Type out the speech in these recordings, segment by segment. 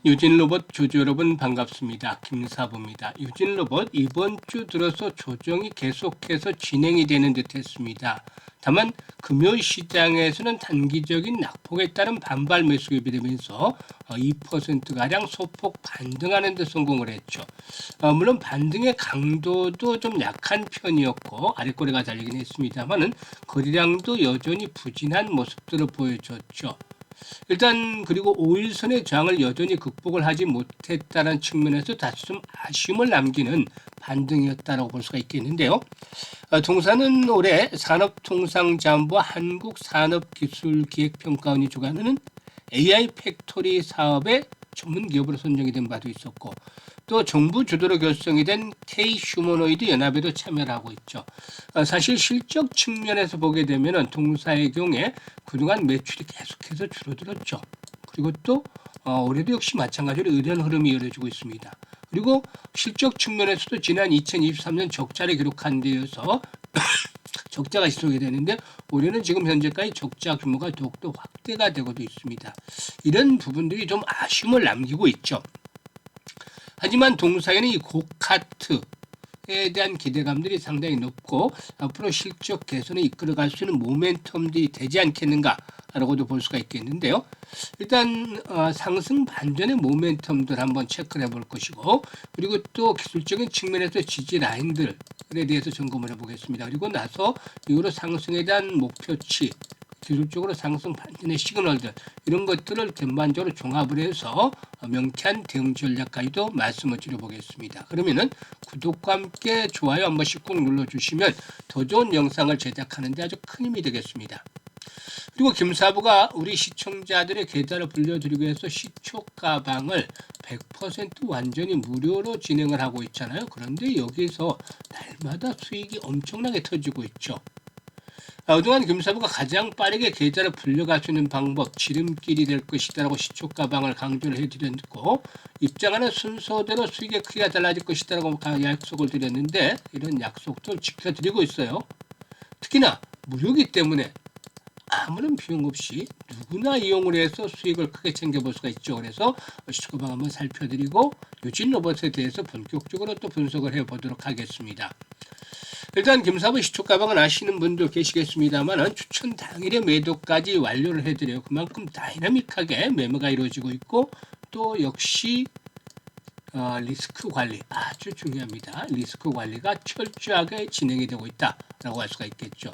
유진로봇 조조 여러분 반갑습니다. 김사부입니다. 유진로봇 이번 주 들어서 조정이 계속해서 진행이 되는 듯 했습니다. 다만 금요일 시장에서는 단기적인 낙폭에 따른 반발 매수가 비되면서 2%가량 소폭 반등하는 데 성공을 했죠. 물론 반등의 강도도 좀 약한 편이었고 아래꼬리가 달리긴 했습니다만은 거래량도 여전히 부진한 모습들을 보여줬죠. 일단 그리고 5일선의 저항을 여전히 극복을 하지 못했다는 측면에서 다소 좀 아쉬움을 남기는 반등이었다고 볼 수가 있겠는데요. 동사는 올해 산업통상자원부와 한국산업기술기획평가원이 주관하는 AI 팩토리 사업의 전문 기업으로 선정이 된 바도 있었고 또 정부 주도로 결성이 된 K-휴머노이드 연합에도 참여를 하고 있죠. 사실 실적 측면에서 보게 되면 동사의 경우에 그동안 매출이 계속해서 줄어들었죠. 그리고 또 올해도 역시 마찬가지로 이런 흐름이 이어지고 있습니다. 그리고 실적 측면에서도 지난 2023년 적자를 기록한 데여서 적자가 지속이 되는데 올해는 지금 현재까지 적자 규모가 더욱더 확대가 되고도 있습니다. 이런 부분들이 좀 아쉬움을 남기고 있죠. 하지만 동사에는 이 고카트에 대한 기대감들이 상당히 높고 앞으로 실적 개선에 이끌어갈 수 있는 모멘텀들이 되지 않겠는가라고도 볼 수가 있겠는데요. 일단 상승 반전의 모멘텀들 한번 체크를 해볼 것이고 그리고 또 기술적인 측면에서 지지 라인들에 대해서 점검을 해보겠습니다. 그리고 나서 이후로 상승에 대한 목표치 기술적으로 상승 반전의 시그널들 이런 것들을 전반적으로 종합을 해서 명쾌한 대응 전략까지도 말씀을 드려보겠습니다. 그러면은 구독과 함께 좋아요 한 번씩 꼭 눌러주시면 더 좋은 영상을 제작하는 데 아주 큰 힘이 되겠습니다. 그리고 김사부가 우리 시청자들의 계좌를 불려드리기 위해서 시초 가방을 100% 완전히 무료로 진행을 하고 있잖아요. 그런데 여기서 날마다 수익이 엄청나게 터지고 있죠. 그동안 김사부가 가장 빠르게 계좌를 불려갈 수 있는 방법, 지름길이 될 것이다라고 시초 가방을 강조를 해드렸고 입장하는 순서대로 수익의 크기가 달라질 것이다라고 약속을 드렸는데 이런 약속도 지켜드리고 있어요. 특히나 무료이기 때문에 아무런 비용 없이 누구나 이용을 해서 수익을 크게 챙겨볼 수가 있죠. 그래서 시초 가방 한번 살펴드리고 유진 로봇에 대해서 본격적으로 또 분석을 해보도록 하겠습니다. 일단 김사부 시초 가방을 아시는 분도 계시겠습니다만 추천 당일의 매도까지 완료를 해드려요. 그만큼 다이나믹하게 매매가 이루어지고 있고 또 역시 리스크 관리 아주 중요합니다. 리스크 관리가 철저하게 진행이 되고 있다라고 할 수가 있겠죠.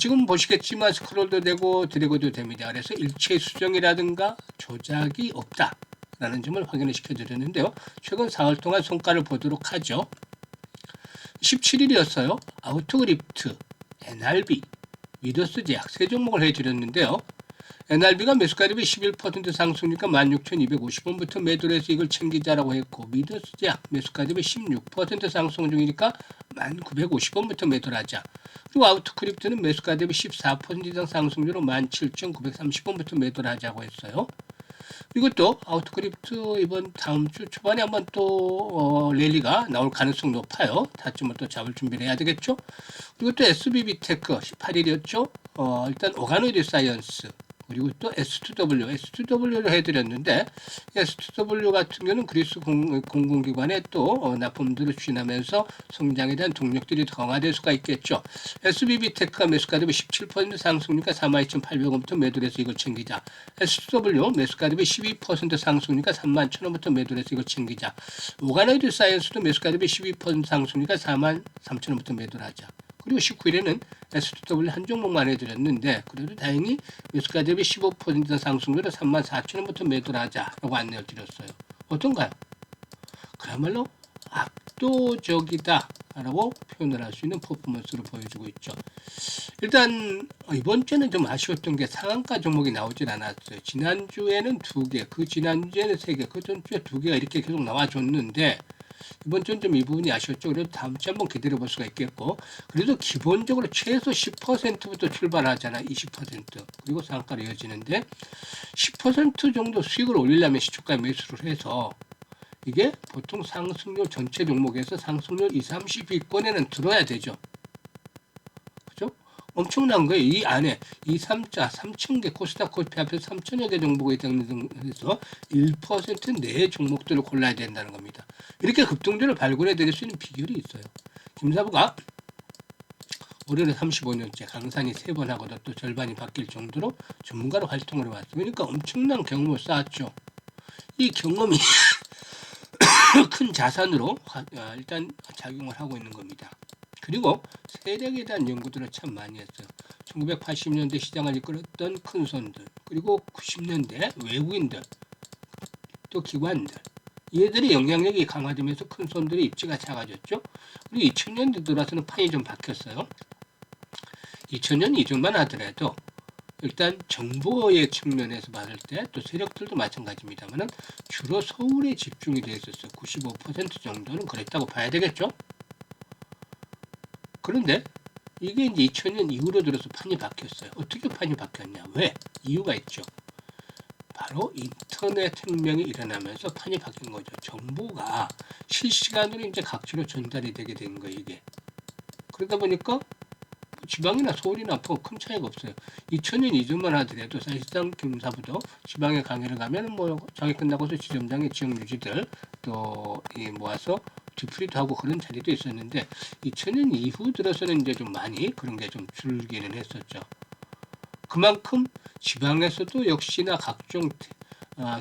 지금 보시겠지만 스크롤도 되고 드래그도 됩니다. 그래서 일체 수정이라든가 조작이 없다라는 점을 확인을 시켜드렸는데요. 최근 4월 동안 성과를 보도록 하죠. 17일이었어요. 아우토그리프트, NRB, 미더스 제약 세 종목을 해드렸는데요. NRB가 매수가 대비 11% 상승이니까 16,250원부터 매도를 해서 이걸 챙기자라고 했고 미더스 제약 매수가 대비 16% 상승 중이니까 1,950원부터 매도를 하자. 그리고 아우토크립트는 매수가 대비 14% 이상 상승률로 17,930원부터 매도를 하자고 했어요. 그리고 또 아우토크립트 이번 다음 주 초반에 한번 또 랠리가 나올 가능성 높아요. 다쯤은 또 잡을 준비를 해야 되겠죠. 그리고 또 SBB테크 18일이었죠. 일단 오가노이드 사이언스 그리고 또 S2W를 해드렸는데 S2W 같은 경우는 그리스 공공기관에 또 납품들을 추진하면서 성장에 대한 동력들이 강화될 수가 있겠죠. SBB테크가 매수가 대비 17% 상승률과 42,800원부터 매도를 해서 이걸 챙기자. S2W 매수가 대비 12% 상승률과 31,000원부터 매도를 해서 이걸 챙기자. 오가노이드 사이언스도 매수가 대비 12% 상승률과 43,000원부터 매도를 하자. 그리고 19일에는 S2W 한 종목만 해드렸는데 그래도 다행히 매수가 대비 15% 상승률로 34,000원부터 매도를 하자라고 안내를 드렸어요. 어떤가요? 그야말로 압도적이다라고 표현을 할 수 있는 퍼포먼스를 보여주고 있죠. 일단 이번 주에는 좀 아쉬웠던 게 상한가 종목이 나오질 않았어요. 지난주에는 2개, 그 지난주에는 3개, 그 전주에 2개가 이렇게 계속 나와줬는데 이번 주는 좀 이 부분이 아쉬웠죠. 그래도 다음 주에 한번 기다려 볼 수가 있겠고 그래도 기본적으로 최소 10%부터 출발하잖아. 20% 그리고 상한가로 이어지는데 10% 정도 수익을 올리려면 시초가 매수를 해서 이게 보통 상승률 전체 종목에서 상승률 20, 30위권에는 들어야 되죠. 그죠? 엄청난 거예요. 이 안에 이 3자 3,000개 코스닥 코스피 앞에서 3,000여 개 종목이 있다는 등에서 1% 내 종목들을 골라야 된다는 겁니다. 이렇게 급등주를 발굴해 드릴 수 있는 비결이 있어요. 김사부가 올해는 35년째 강산이 3번 하고도 또 절반이 바뀔 정도로 전문가로 활동을 해왔어요. 그러니까 엄청난 경험을 쌓았죠. 이 경험이 큰 자산으로 일단 작용을 하고 있는 겁니다. 그리고 세력에 대한 연구들을 참 많이 했어요. 1980년대 시장을 이끌었던 큰 손들, 그리고 90년대 외국인들, 또 기관들, 얘들의 영향력이 강화되면서 큰 손들의 입지가 작아졌죠. 그리고 2000년대 들어서는 판이 좀 바뀌었어요. 2000년 이전만 하더라도 일단 정보의 측면에서 봤을 때 또 세력들도 마찬가지입니다만 주로 서울에 집중이 되어 있었어요. 95% 정도는 그랬다고 봐야 되겠죠. 그런데 이게 이제 2000년 이후로 들어서 판이 바뀌었어요. 어떻게 판이 바뀌었냐? 왜? 이유가 있죠. 바로 인터넷 혁명이 일어나면서 판이 바뀐 거죠. 정보가 실시간으로 이제 각지로 전달이 되게 된 거예요, 이게. 그러다 보니까 지방이나 서울이나 큰 차이가 없어요. 2000년 이전만 하더라도 사실상 김사부도 지방에 강의를 가면 뭐 장이 끝나고서 지점장의 지역 유지들 또 모아서 뒤풀이도 하고 그런 자리도 있었는데 2000년 이후 들어서는 이제 좀 많이 그런 게 좀 줄기는 했었죠. 그만큼 지방에서도 역시나 각종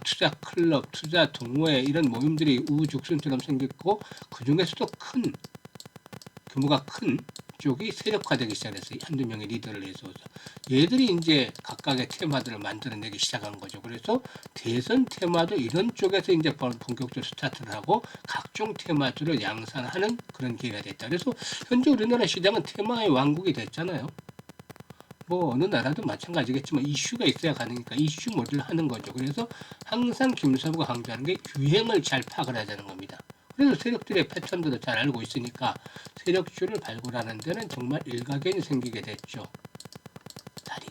투자 클럽, 투자 동호회 이런 모임들이 우후죽순처럼 생겼고 그 중에서도 규모가 큰 쪽이 세력화되기 시작했어요. 한두 명의 리더를 내세워서. 얘들이 이제 각각의 테마들을 만들어내기 시작한 거죠. 그래서 대선 테마도 이런 쪽에서 이제 본격적으로 스타트를 하고 각종 테마들을 양산하는 그런 기회가 됐다. 그래서 현재 우리나라 시장은 테마의 왕국이 됐잖아요. 뭐 어느 나라도 마찬가지겠지만 이슈가 있어야 가능하니까 이슈 모델을 하는 거죠. 그래서 항상 김사부가 강조하는 게 유행을 잘 파악을 하자는 겁니다. 그래서 세력들의 패턴들을 잘 알고 있으니까 세력주를 발굴하는 데는 정말 일가견이 생기게 됐죠. 달인.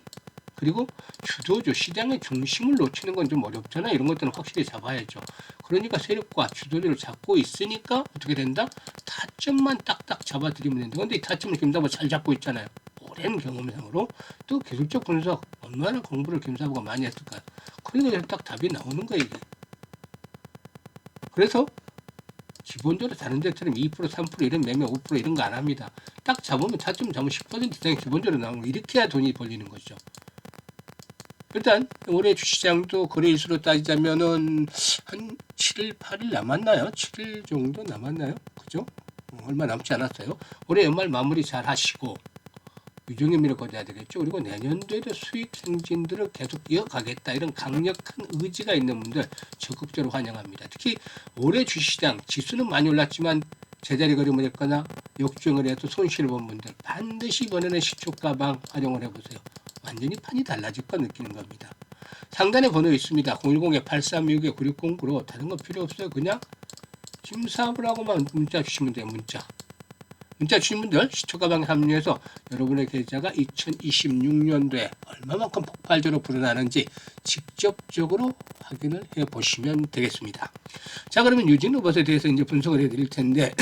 그리고 주도주, 시장의 중심을 놓치는 건 좀 어렵잖아요. 이런 것들은 확실히 잡아야죠. 그러니까 세력과 주도주를 잡고 있으니까 어떻게 된다? 타점만 딱딱 잡아드리면 된다. 근데 이 타점을 김사부가 잘 잡고 있잖아요. 오랜 경험상으로 또 기술적 분석 얼마나 공부를 김사부가 많이 했을까요? 그러니까 딱 답이 나오는 거예요. 이게. 그래서 기본적으로 다른 데처럼 2%, 3% 이런 매매 5% 이런 거 안 합니다. 딱 잡으면 타점 잡으면 10% 이상이 기본적으로 나오는 거 이렇게 해야 돈이 벌리는 거죠. 일단 올해 주시장도 거래일수로 따지자면은 한 7일, 8일 남았나요? 7일 정도 남았나요? 그죠? 얼마 남지 않았어요. 올해 연말 마무리 잘 하시고 유종의미를 거둬야 되겠죠. 그리고 내년도에도 수익 행진들을 계속 이어가겠다. 이런 강력한 의지가 있는 분들 적극적으로 환영합니다. 특히 올해 주시장 지수는 많이 올랐지만 제자리 걸음을 했거나 역주행을 해서 손실을 본 분들 반드시 이번에는 시초가방 활용을 해보세요. 완전히 판이 달라질 거 느끼는 겁니다. 상단에 번호 있습니다. 010-8369-9609로 다른 거 필요 없어요. 그냥 김사부라고만 문자 주시면 돼요. 문자 주신 분들 시초가방에 합류해서 여러분의 계좌가 2026년도에 얼마만큼 폭발적으로 불어나는지 직접적으로 확인을 해보시면 되겠습니다. 자, 그러면 유진 로봇에 대해서 이제 분석을 해드릴 텐데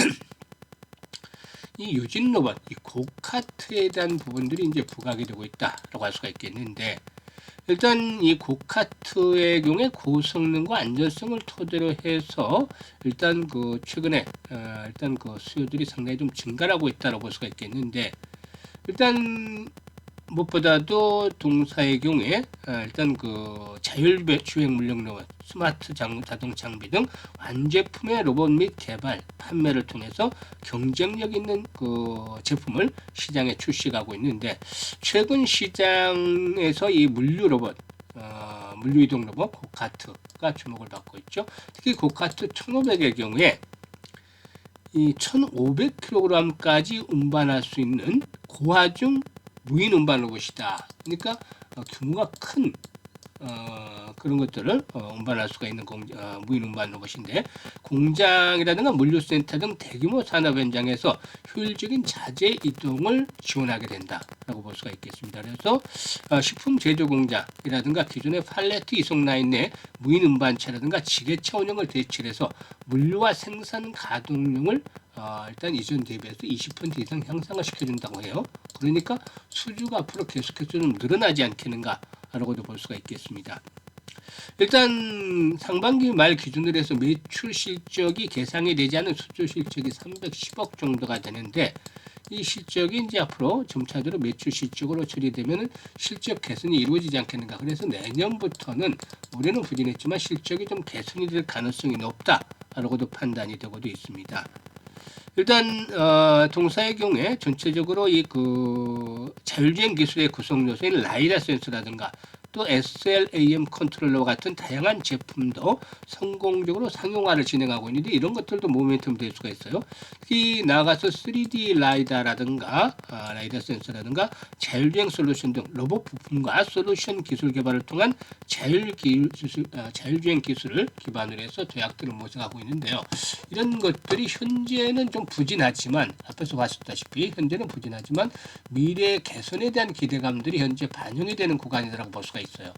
이 유진 로봇, 이 고카트에 대한 부분들이 이제 부각이 되고 있다라고 할 수가 있겠는데 일단 이 고카트의 경우에 고성능과 안전성을 토대로 해서 일단 그 최근에 일단 그 수요들이 상당히 좀 증가하고 있다고 볼 수가 있겠는데 일단 무엇보다도 동사의 경우에 일단 그 자율주행 물력 로봇, 스마트 자동 장비 등 완제품의 로봇 및 개발, 판매를 통해서 경쟁력 있는 그 제품을 시장에 출시하고 있는데 최근 시장에서 이 물류 로봇, 물류 이동 로봇 고카트가 주목을 받고 있죠. 특히 고카트 1500의 경우에 이 1500kg까지 운반할 수 있는 고하중 무인 운반 로봇이다. 그러니까 규모가 큰 그런 것들을 운반할 수가 있는 무인 운반 로봇인데 공장이라든가 물류센터 등 대규모 산업 현장에서 효율적인 자재 이동을 지원하게 된다라고 볼 수가 있겠습니다. 그래서 식품 제조 공장이라든가 기존의 팔레트 이송 라인 내 무인 운반차라든가 지게차 운영을 대체해서 물류와 생산 가동률을 일단 이전 대비해서 20% 이상 향상을 시켜준다고 해요. 그러니까 수주가 앞으로 계속해서 좀 늘어나지 않겠는가라고도 볼 수가 있겠습니다. 일단 상반기 말 기준으로 해서 매출 실적이 계상이 되지 않은 수주 실적이 310억 정도가 되는데, 이 실적이 이제 앞으로 점차적으로 매출 실적으로 처리되면 실적 개선이 이루어지지 않겠는가. 그래서 내년부터는 우리는 부진했지만 실적이 좀 개선이 될 가능성이 높다라고도 판단이 되고도 있습니다. 일단 동사의 경우에 전체적으로 이 자율주행 기술의 구성 요소인 라이다 센서라든가 또 SLAM 컨트롤러와 같은 다양한 제품도 성공적으로 상용화를 진행하고 있는데, 이런 것들도 모멘텀 될 수가 있어요. 특히 나아가서 3D 라이다라든가 라이다 센서라든가 자율주행 솔루션 등 로봇 부품과 솔루션 기술 개발을 통한 자율주행 기술을 기반으로 해서 제약들을 모색하고 있는데요. 이런 것들이 현재는 좀 부진하지만, 앞에서 봤다시피 현재는 부진하지만 미래 개선에 대한 기대감들이 현재 반영이 되는 구간이라고 볼 수가 있어요.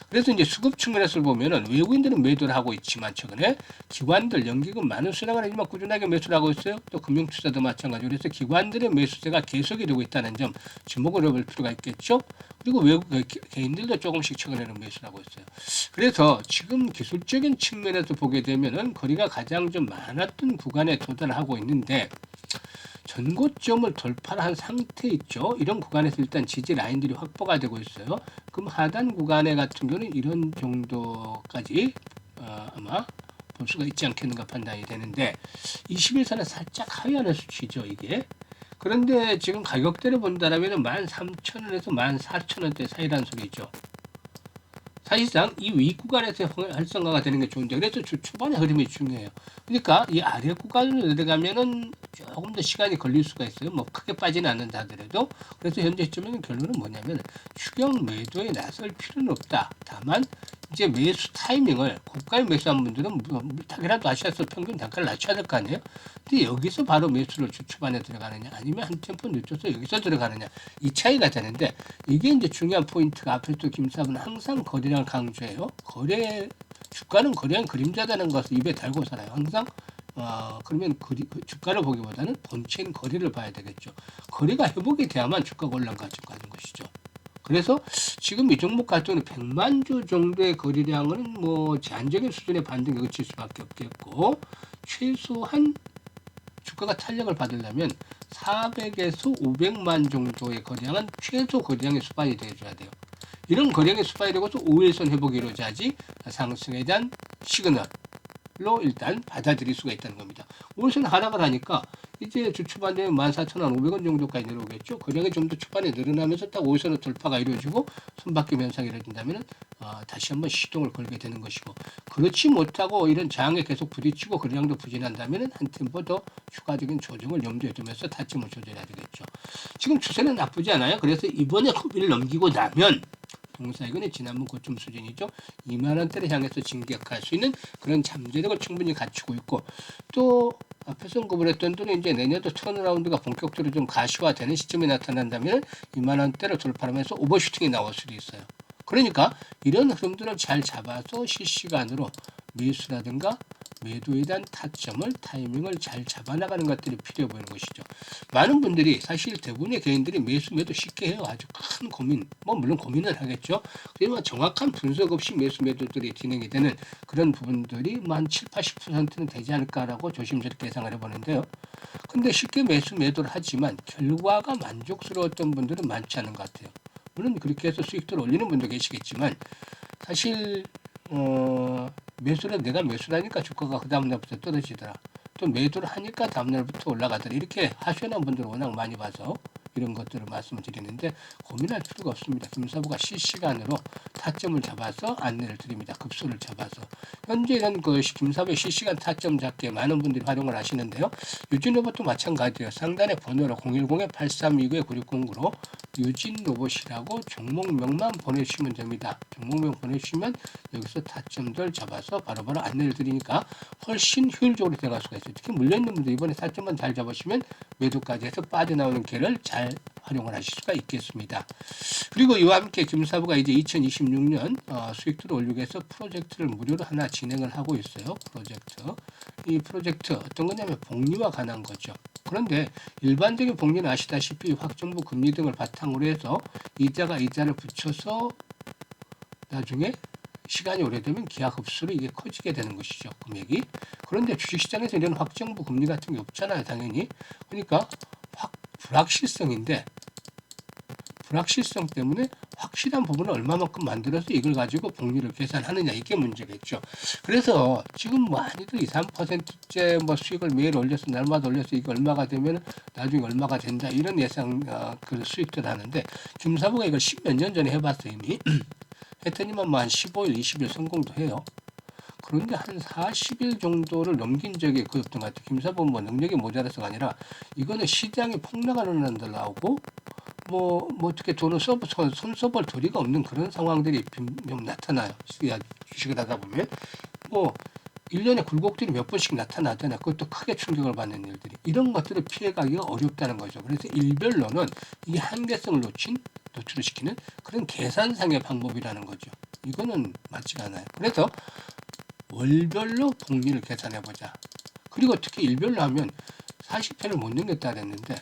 그래서 이제 수급 측면에서 보면은 외국인들은 매도를 하고 있지만, 최근에 기관들 연기금 많은 수량을 하지만 꾸준하게 매수를 하고 있어요. 또 금융투자도 마찬가지로. 그래서 기관들의 매수세가 계속이 되고 있다는 점 주목을 해볼 필요가 있겠죠. 그리고 외국 개인들도 조금씩 최근에는 매수를 하고 있어요. 그래서 지금 기술적인 측면에서 보게 되면은 거리가 가장 좀 많았던 구간에 도달하고 있는데, 전고점을 돌파한 상태 있죠. 이런 구간에서 일단 지지 라인들이 확보가 되고 있어요. 그럼 하단 구간에 같은 경우는 이런 정도까지 아마 볼 수가 있지 않겠는가 판단이 되는데, 21선은 살짝 하회하는 수치죠, 이게. 그런데 지금 가격대를 본다면 13,000원에서 14,000원대 사이라는 소리죠. 사실상 이 위 구간에서 활성화가 되는 게 좋은데, 그래서 초반의 흐름이 중요해요. 그러니까 이 아래 구간으로 들어가면은 조금 더 시간이 걸릴 수가 있어요. 뭐 크게 빠지는 않는다 하더라도. 그래서 현재 시점에는 결론은 뭐냐면 추경 매도에 나설 필요는 없다. 다만 이제 매수 타이밍을, 고가에 매수한 분들은 당연히도 아시아에서 평균 단가를 낮춰야 될 거 아니에요. 근데 여기서 바로 매수를 주 초반에 들어가느냐, 아니면 한 템포 늦춰서 여기서 들어가느냐, 이 차이가 되는데, 이게 이제 중요한 포인트가, 앞에서 김사부는 항상 거래량을 강조해요. 주가는 거래량 그림자다는 것을 입에 달고 살아요. 항상. 그러면 주가를 보기보다는 본체인 거래를 봐야 되겠죠. 거래가 회복이 돼야만 주가가 올라가지고 가는 것이죠. 그래서 지금 이 종목 같은 경우는 100만 주 정도의 거래량은 뭐 제한적인 수준의 반등에 그칠 수밖에 없겠고, 최소한 주가가 탄력을 받으려면 400에서 500만 정도의 거래량은 최소 거래량의 수반이 되어줘야 돼요. 이런 거래량의 수반이 되고서 5일선 회복이 이루어져야지 상승에 대한 시그널로 일단 받아들일 수가 있다는 겁니다. 5일선 하락을 하니까 이제 주 초반 되면 14,500원 정도까지 내려오겠죠. 거래량이 좀 더 초반에 늘어나면서 딱 5일선의 돌파가 이루어지고 손바뀜 현상이 이루어진다면 다시 한번 시동을 걸게 되는 것이고, 그렇지 못하고 이런 저항에 계속 부딪히고 거래량도 부진한다면 한 템포 더 추가적인 조정을 염두에 두면서 타점을 조절해야 되겠죠. 지금 추세는 나쁘지 않아요. 그래서 이번에 고비를 넘기고 나면 동사이건의 지난번 고점 수준이죠. 2만 원대를 향해서 진격할 수 있는 그런 잠재력을 충분히 갖추고 있고, 또 앞에서 언급을 했던 대로 이제 내년도 턴어라운드가 본격적으로 좀 가시화되는 시점이 나타난다면 2만 원대를 돌파하면서 오버슈팅이 나올 수도 있어요. 그러니까 이런 흐름들을 잘 잡아서 실시간으로 매수라든가 매도에 대한 타점을, 타이밍을 잘 잡아나가는 것들이 필요해 보이는 것이죠. 많은 분들이, 사실 대부분의 개인들이 매도 쉽게 해요. 아주 큰 고민, 물론 고민을 하겠죠. 그지만 정확한 분석 없이 매도들이 진행이 되는 그런 부분들이 한 7, 80%는 되지 않을까라고 조심스럽게 예상을 해보는데요. 근데 쉽게 매도를 하지만 결과가 만족스러웠던 분들은 많지 않은 것 같아요. 물론 그렇게 해서 수익도를 올리는 분도 계시겠지만, 사실 내가 매수를 하니까 주가가 그 다음날부터 떨어지더라. 또 매도를 하니까 다음날부터 올라가더라. 이렇게 하시는 분들을 워낙 많이 봐서 이런 것들을 말씀을 드리는데, 고민할 필요가 없습니다. 김사부가 실시간으로 타점을 잡아서 안내를 드립니다. 급소를 잡아서. 현재 이런 김사부의 실시간 타점 잡기에 많은 분들이 활용을 하시는데요. 유진로봇도 마찬가지예요. 상단에 번호로 010-8329-9609로 유진로봇이라고 종목명만 보내주시면 됩니다. 종목명 보내주시면 여기서 타점들 잡아서 바로바로 안내를 드리니까 훨씬 효율적으로 들어갈 수가 있어요. 특히 물려있는 분들 이번에 타점만 잘 잡으시면 매도까지 해서 빠져나오는 길을 잘 잘 활용을 하실 수가 있겠습니다. 그리고 이와 함께 김사부가 이제 2026년 수익들을 올리기 위해서 프로젝트를 무료로 하나 진행을 하고 있어요. 이 프로젝트 어떤 거냐면 복리와 관한 거죠. 그런데 일반적인 복리는 아시다시피 확정부 금리 등을 바탕으로 해서 이자를 붙여서 나중에 시간이 오래되면 기하 흡수로 이게 커지게 되는 것이죠. 금액이. 그런데 주식시장에서 이런 확정부 금리 같은 게 없잖아요. 당연히. 그러니까 불확실성인데 불확실성 때문에 확실한 부분을 얼마만큼 만들어서 이걸 가지고 복리를 계산하느냐 이게 문제겠죠. 그래서 지금 많이들 2, 3%째 수익을 매일 올려서 날마다 올려서 이게 얼마가 되면 나중에 얼마가 된다 이런 예상 그 수익들 하는데 김사부가 이걸 10몇 년 전에 해봤어요 이미. 했더니만 한 15일, 20일 성공도 해요. 그런데 한 40일 정도를 넘긴 적이 거의 없던 것 같아요. 김사부 능력이 모자라서가 아니라 이거는 시장이 폭락하는 날들 나오고 어떻게 돈을 손 써볼 도리가 없는 그런 상황들이 좀 나타나요. 주식을 하다 보면 1년에 굴곡들이 몇 번씩 나타나잖아요. 그것도 크게 충격을 받는 일들이. 이런 것들을 피해가기가 어렵다는 거죠. 그래서 일별로는 이 한계성을 노출을 시키는 그런 계산상의 방법이라는 거죠. 이거는 맞지가 않아요. 그래서 월별로 복리를 계산해보자. 그리고 특히 일별로 하면 40회를 못 넘겼다 그랬는데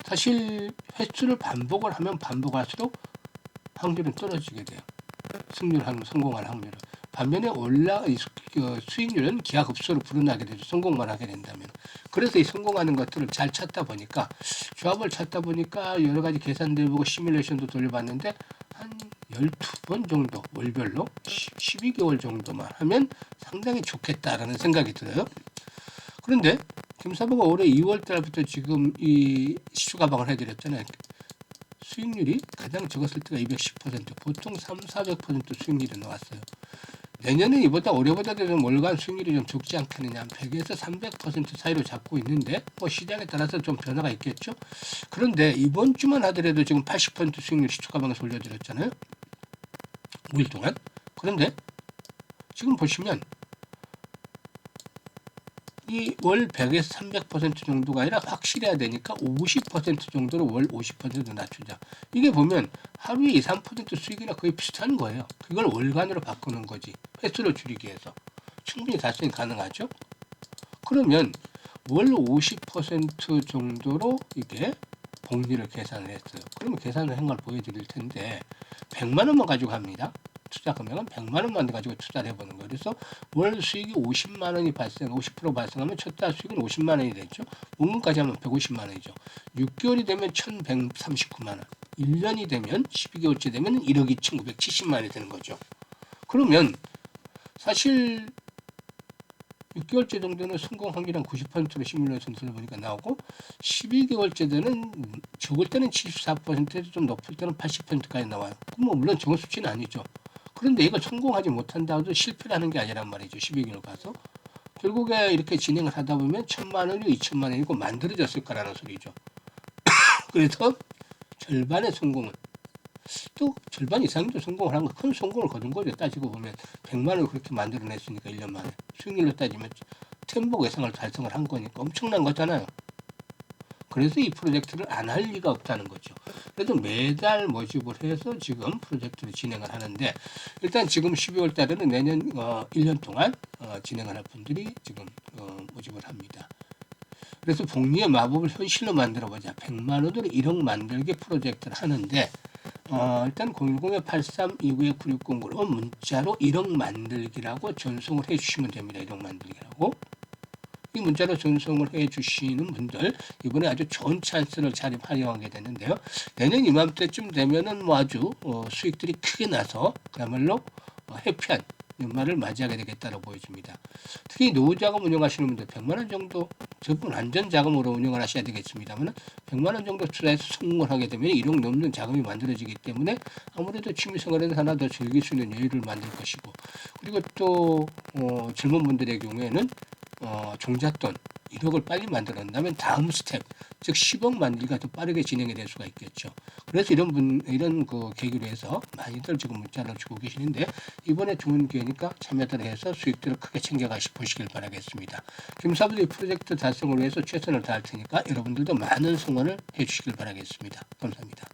사실 횟수를 반복을 하면 반복할수록 확률은 떨어지게 돼요. 성공할 확률은. 반면에 수익률은 기하급수로 불어나게 되죠. 성공만 하게 된다면. 그래서 이 성공하는 것들을 잘 찾다 보니까 조합을 찾다 보니까 여러 가지 계산도 해보고 시뮬레이션도 돌려봤는데 한 12번 정도 월별로 12개월 정도만 하면 상당히 좋겠다라는 생각이 들어요. 그런데 김사부가 올해 2월 달부터 지금 이 시추가방을 해드렸잖아요. 수익률이 가장 적었을 때가 210%, 보통 400% 수익률이 나왔어요. 내년은 올해보다 좀 월간 수익률이 좀 적지 않겠느냐, 한 100에서 300% 사이로 잡고 있는데, 시장에 따라서 좀 변화가 있겠죠. 그런데 이번 주만 하더라도 지금 80% 수익률 시추가방에서 올려드렸잖아요. 5일 동안. 그런데 지금 보시면 이 월 100에서 300% 정도가 아니라 확실해야 되니까 50% 정도로 월 50% 낮추자. 이게 보면 하루에 2, 3% 수익이나 거의 비슷한 거예요. 그걸 월간으로 바꾸는 거지. 횟수를 줄이기 위해서. 충분히 달성이 가능하죠. 그러면 월 50% 정도로 이게 복리를 계산을 했어요. 그러면 계산을 한 걸 보여드릴 텐데 100만 원만 가지고 합니다. 투자 금액은 100만 원만 가지고 투자를 해보는 거예요. 그래서 월 수익이 50만 원이 50% 발생하면 첫 달 수익은 50만 원이 되죠. 5년까지 하면 150만 원이죠. 6개월이 되면 1139만 원. 1년이 되면 12개월째 되면 1억 2,970만 원이 되는 거죠. 그러면 사실 6개월째 정도는 성공 확률 한 90%로 시뮬레이션 들어보니까 나오고 12개월째 되는 적을 때는 74%에서 좀 높을 때는 80%까지 나와요. 그럼 물론 좋은 수치는 아니죠. 그런데 이걸 성공하지 못한다고 실패라는 게 아니란 말이죠. 12개월 가서. 결국에 이렇게 진행을 하다 보면 1,000만 원이고 2,000만 원이고 만들어졌을 거라는 소리죠. 그래서 절반의 성공은 또 절반 이상도 성공을 한 거, 큰 성공을 거둔 거죠. 따지고 보면 100만 원을 그렇게 만들어냈으니까 1년 만에. 수익률로 따지면 템복 예상을 달성을 한 거니까 엄청난 거잖아요. 그래서 이 프로젝트를 안 할 리가 없다는 거죠. 그래서 매달 모집을 해서 지금 프로젝트를 진행을 하는데 일단 지금 12월 달에는 내년 1년 동안 진행을 할 분들이 지금 모집을 합니다. 그래서 복리의 마법을 현실로 만들어보자. 100만 원으로 1억 만들기 프로젝트를 하는데 일단 010-8329-9609로 문자로 1억 만들기라고 전송을 해주시면 됩니다. 1억 만들기라고. 이 문자로 전송을 해주시는 분들 이번에 아주 좋은 찬스를 잘 활용하게 되는데요. 내년 이맘때쯤 되면은 아주 수익들이 크게 나서 그야말로 해피한 연말을 맞이하게 되겠다고 보여집니다. 특히 노후자금 운영하시는 분들 100만 원 정도 저분 안전자금으로 운영을 하셔야 되겠습니다만 100만 원 정도 투자해서 성공을 하게 되면 1억 넘는 자금이 만들어지기 때문에 아무래도 취미생활에서 하나 더 즐길 수 있는 여유를 만들 것이고 그리고 또 젊은 분들의 경우에는 종잣돈 1억을 빨리 만들어낸다면 다음 스텝, 즉 10억 만들기가 더 빠르게 진행이 될 수가 있겠죠. 그래서 이런 그 계기로 해서 많이들 지금 문자를 주고 계시는데 이번에 좋은 기회니까 참여들 해서 수익들을 크게 챙겨가시 보시길 바라겠습니다. 김사부도 이 프로젝트 달성을 위해서 최선을 다할 테니까 여러분들도 많은 성원을 해주시길 바라겠습니다. 감사합니다.